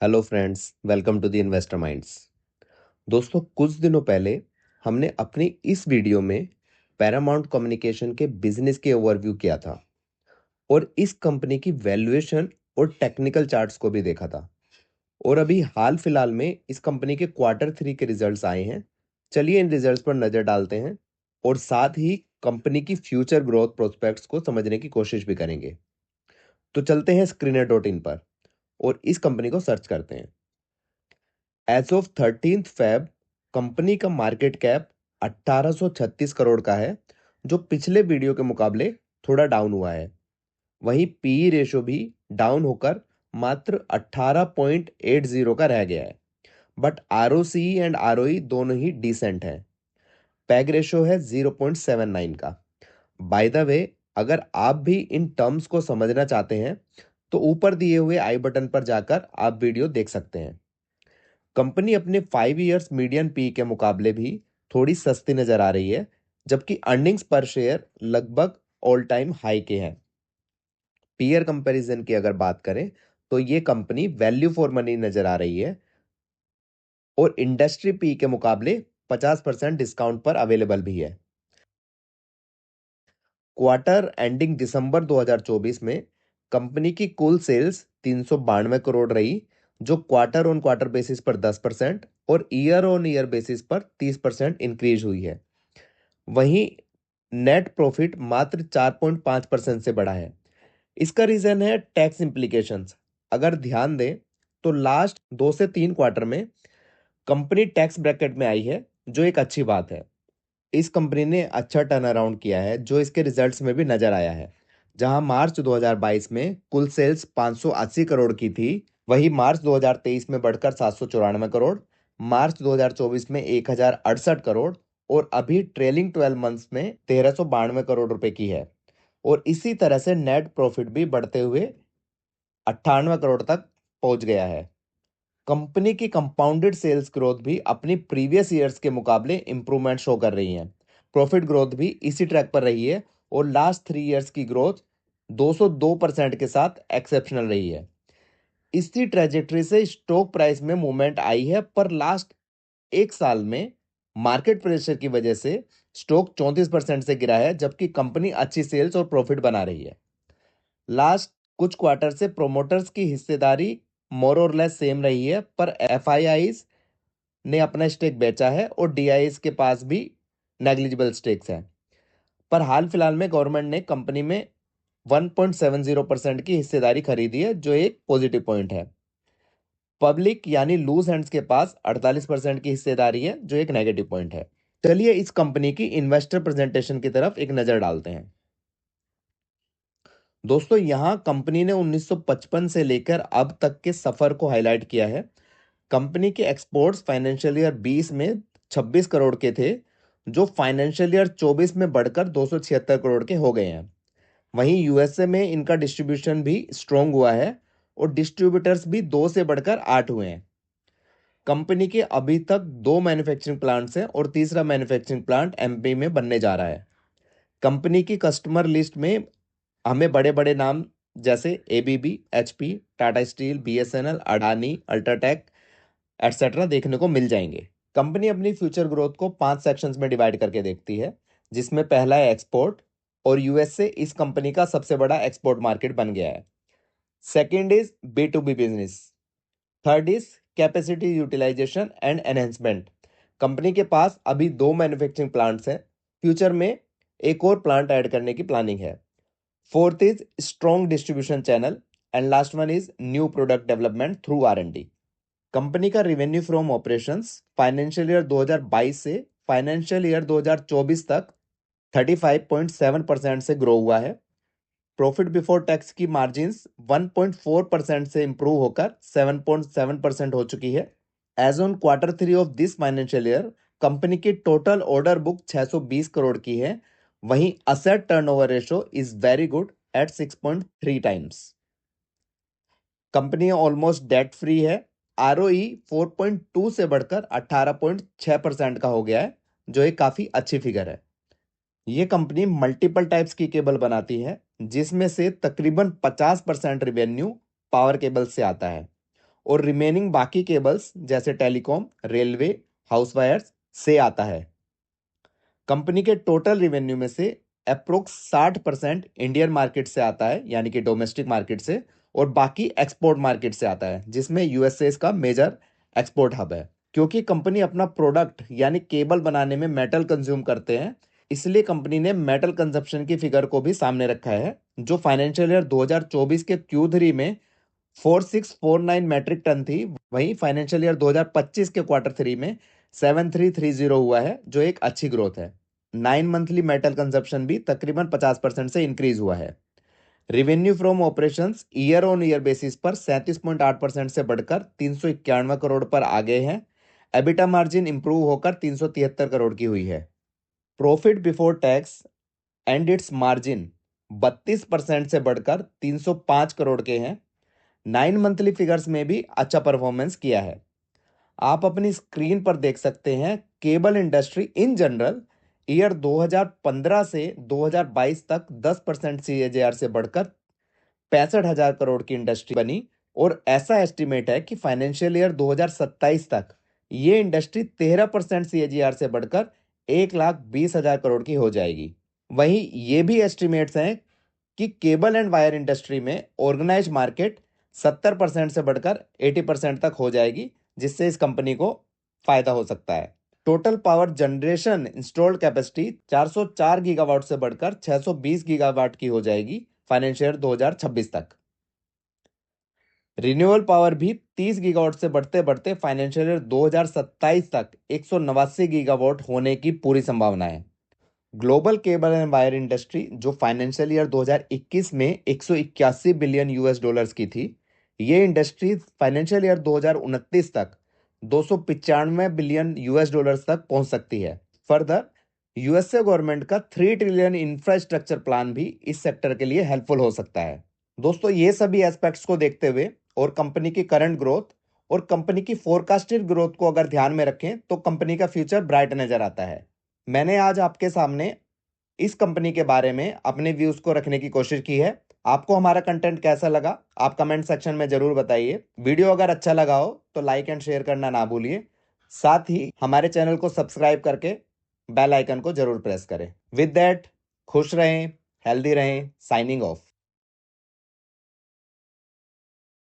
Hello friends, welcome to the investor minds. दोस्तों, कुछ दिनों पहले हमने अपनी इस वीडियो में पैरामाउंट कम्युनिकेशन के बिजनेस के ओवरव्यू किया था और इस कंपनी की वैल्यूएशन और टेक्निकल चार्ट्स को भी देखा था। और अभी हाल फिलहाल में इस कंपनी के क्वार्टर 3 के रिजल्ट्स आए हैं। चलिए इन रिजल्ट्स पर नजर डालते हैं और साथ ही कंपनी की फ्यूचर ग्रोथ प्रोस्पेक्ट्स को समझने की कोशिश भी करेंगे। तो चलते हैं स्क्रीनर.इन पर और इस कंपनी को सर्च करते हैं। एज ऑफ 13 Feb कंपनी का मार्केट कैप 1836 करोड़ का है, जो पिछले वीडियो के मुकाबले थोड़ा डाउन हुआ है। वहीं पीई रेशो भी डाउन होकर मात्र 18.80 का रह गया है। बट आरओसी एंड आरओई दोनों ही डिसेंट है। पैग रेशो है 0.79 का। बाय द वे, अगर आप भी इन टर्म्स को समझना चाहते हैं तो ऊपर दिए हुए आई बटन पर जाकर आप वीडियो देख सकते हैं। कंपनी अपने 5 इयर्स मीडियन पी के मुकाबले भी थोड़ी सस्ती नजर आ रही है, जबकि अर्निंग्स पर शेयर लगभग ऑल टाइम हाई के हैं। पीयर कंपैरिजन की अगर बात करें तो ये कंपनी वैल्यू फॉर मनी नजर आ रही है और इंडस्ट्री पी के मुकाबले 50% डिस्काउंट पर अवेलेबल भी है। क्वार्टर एंडिंग दिसंबर 2024 में कंपनी की कुल सेल्स 392 करोड़ रही, जो क्वार्टर ऑन क्वार्टर बेसिस पर 10% और ईयर ऑन ईयर बेसिस पर 30% इंक्रीज हुई है। वहीं नेट प्रॉफिट मात्र 4.5% से बढ़ा है। इसका रीजन है टैक्स इम्प्लीकेशंस। अगर ध्यान दें तो लास्ट 2 से 3 क्वार्टर में कंपनी टैक्स ब्रैकेट में आई है, जो एक अच्छी बात है। इस कंपनी ने अच्छा टर्न अराउंड किया है, जो इसके रिजल्ट्स में भी नजर आया है। जहां मार्च 2022 में कुल सेल्स 580 करोड़ की थी, वही मार्च 2023 में बढ़कर 794 करोड़, मार्च 2024 में 1068 करोड़ और अभी ट्रेलिंग 12 मंथ्स में 1392 करोड़ रुपए की है। और इसी तरह से नेट प्रॉफिट भी बढ़ते हुए 98 करोड़ तक पहुंच गया है। कंपनी की कंपाउंडेड सेल्स ग्रोथ भी अपनी प्रीवियस ईयर्स के मुकाबले इंप्रूवमेंट शो कर रही है। प्रॉफिट ग्रोथ भी इसी ट्रैक पर रही है और लास्ट 3 इयर्स की ग्रोथ 202% के साथ एक्सेप्शनल रही है। इसी ट्रेजेक्टरी से स्टॉक प्राइस में मूवमेंट आई है, पर लास्ट 1 साल में मार्केट प्रेशर की वजह से स्टॉक 34% से गिरा है, जबकि कंपनी अच्छी सेल्स और प्रॉफिट बना रही है। लास्ट कुछ क्वार्टर से प्रोमोटर्स की हिस्सेदारी मोर और लेस सेम रही है, पर एफआईआईज ने अपना स्टेक बेचा है और डीआईएस के पास भी नेग्लिजिबल स्टेक्स हैं। पर हाल फिलहाल में गवर्नमेंट ने कंपनी में 1.70% की हिस्सेदारी खरीदी है, जो एक पॉजिटिव पॉइंट है। पब्लिक यानी लूज हैंड्स के पास 48% की हिस्सेदारी है, जो एक नेगेटिव पॉइंट है। चलिए इस कंपनी की इन्वेस्टर प्रेजेंटेशन की तरफ एक नजर डालते हैं। दोस्तों, यहां कंपनी ने 1955 से लेकर अब तक के सफर को हाईलाइट किया है। कंपनी के एक्सपोर्ट्स फाइनेंशियल ईयर 20 में 26 करोड़ के थे, जो फाइनेंशियल ईयर 24 में बढ़कर 276 करोड़ के हो गए हैं। वहीं यूएसए में इनका डिस्ट्रीब्यूशन भी स्ट्रांग हुआ है और डिस्ट्रीब्यूटर्स भी 2 से बढ़कर 8 हुए हैं। कंपनी के अभी तक 2 मैन्युफैक्चरिंग प्लांट्स हैं और तीसरा मैन्युफैक्चरिंग प्लांट एमपी में बनने जा रहा है। कंपनी की कस्टमर लिस्ट में हमें बड़े बड़े नाम जैसे ABB, HP, Tata steel, BSNL, Adani, UltraTech etcetera देखने को मिल जाएंगे। कंपनी अपनी फ्यूचर ग्रोथ को 5 सेक्शंस में डिवाइड करके देखती है, जिसमें पहला है एक्सपोर्ट और यूएसए इस कंपनी का सबसे बड़ा एक्सपोर्ट मार्केट बन गया है। Second is B to B business. Third is capacity utilisation and enhancement. Company के पास अभी 2 मैन्युफैक्चरिंग प्लांट्स हैं, फ्यूचर में एक और प्लांट ऐड करने की प्लानिंग है। Fourth is strong distribution channel and last one is new product development through R and D. Company का revenue from operations financial year 2022 से फाइनेंशियल ईयर 2024 तक 35.7% से ग्रो हुआ है। प्रॉफिट बिफोर टैक्स की मार्जिन्स 1.4% से इंप्रूव होकर 7.7% हो चुकी है। As on quarter 3 of this financial year company की टोटल ऑर्डर बुक 620 करोड़ की है। वहीं asset turnover ratio is very good at 6.3 times. Company almost debt free है। आरओई 4.2 से बढ़कर 18.6% का हो गया है, जो एक काफी अच्छी फिगर है। ये कंपनी मल्टीपल टाइप्स की केबल बनाती है, जिसमें से तकरीबन 50% रेवेन्यू पावर केबल से आता है और रिमेनिंग बाकी केबल्स जैसे टेलीकॉम, रेलवे, हाउस वायर्स से आता है। कंपनी के टोटल रिवेन्यू में से अप्रोक्स 60% इंडियन मार्केट से आता है, यानी कि डोमेस्टिक मार्केट से, और बाकी एक्सपोर्ट मार्केट से आता है, जिसमें यूएसए इसका मेजर एक्सपोर्ट हब है। क्योंकि कंपनी अपना प्रोडक्ट यानी केबल बनाने में मेटल कंज्यूम करते हैं, इसलिए कंपनी ने मेटल कंजप्शन की फिगर को भी सामने रखा है, जो फाइनेंशियल ईयर 2024 के Q3 में 4649 मैट्रिक टन थी। वहीं फाइनेंशियल ईयर 2025 के Q3 में 7330 हुआ है, जो एक अच्छी ग्रोथ है। 9 मंथली मेटल कंजप्शन भी तकरीबन 50% से इंक्रीज हुआ है। Revenue from operations year on year basis पर 37.8% से बढ़कर 391 करोड़ पर आ गए हैं। एबिटा मार्जिन इंप्रूव होकर 373 करोड़ की हुई है। Profit before tax and it's margin 32% से बढ़कर 305 करोड़ के हैं। 9 मंथली फिगर्स में भी अच्छा परफॉर्मेंस किया है। आप अपनी स्क्रीन पर देख सकते हैं, cable industry in general year 2015 से 2022 तक 10% CAGR से बढ़कर 65,000 करोड़ की इंडस्ट्री बनी, और ऐसा एस्टिमेट है कि फाइनेंशियल ईयर 2027 तक ये इंडस्ट्री 13% CAGR से बढ़कर 1,20,000 करोड़ की हो जाएगी। वहीं ये भी एस्टिमेट्स हैं कि केबल एंड वायर इंडस्ट्री में ऑर्गेनाइज मार्केट 70% से बढ़कर 80% तक हो जाएगी, जिससे इस कंपनी को फायदा हो सकता है। Total power generation installed capacity 404 gigawatt से बढ़कर 620 गीगावाट की हो जाएगी फाइनेंशियल 2026 तक। रिन्यूएबल पावर भी 30 गीगावाट से बढ़ते बढ़ते फाइनेंशियल ईयर 2027 तक 189 गीगावाट होने की पूरी संभावना है। Global cable and wire industry, जो फाइनेंशियल ईयर 2021 में 181 बिलियन US डॉलर्स की थी, ये इंडस्ट्री फाइनेंशियल ईयर 2029 तक 295 बिलियन US डॉलर्स तक पहुंच सकती है। फर्दर, यूएसए गवर्नमेंट का 3 ट्रिलियन इंफ्रास्ट्रक्चर प्लान भी इस सेक्टर के लिए हेल्पफुल हो सकता है। दोस्तों, ये सभी एस्पेक्ट्स को देखते हुए और कंपनी की करंट ग्रोथ और कंपनी की फोरकास्टेड ग्रोथ को अगर ध्यान में रखें तो कंपनी का फ्यूचर ब्राइट नजर आता है। मैंने आज आपके सामने इस कंपनी के बारे में अपने व्यूज को रखने की कोशिश की है। आपको हमारा कंटेंट कैसा लगा, आप कमेंट सेक्शन में जरूर बताइए। वीडियो अगर अच्छा लगा हो तो लाइक एंड शेयर करना ना भूलिए। साथ ही हमारे चैनल को सब्सक्राइब करके बेल आइकन को जरूर प्रेस करें। विद दैट, खुश रहें, हेल्दी रहें। Signing off.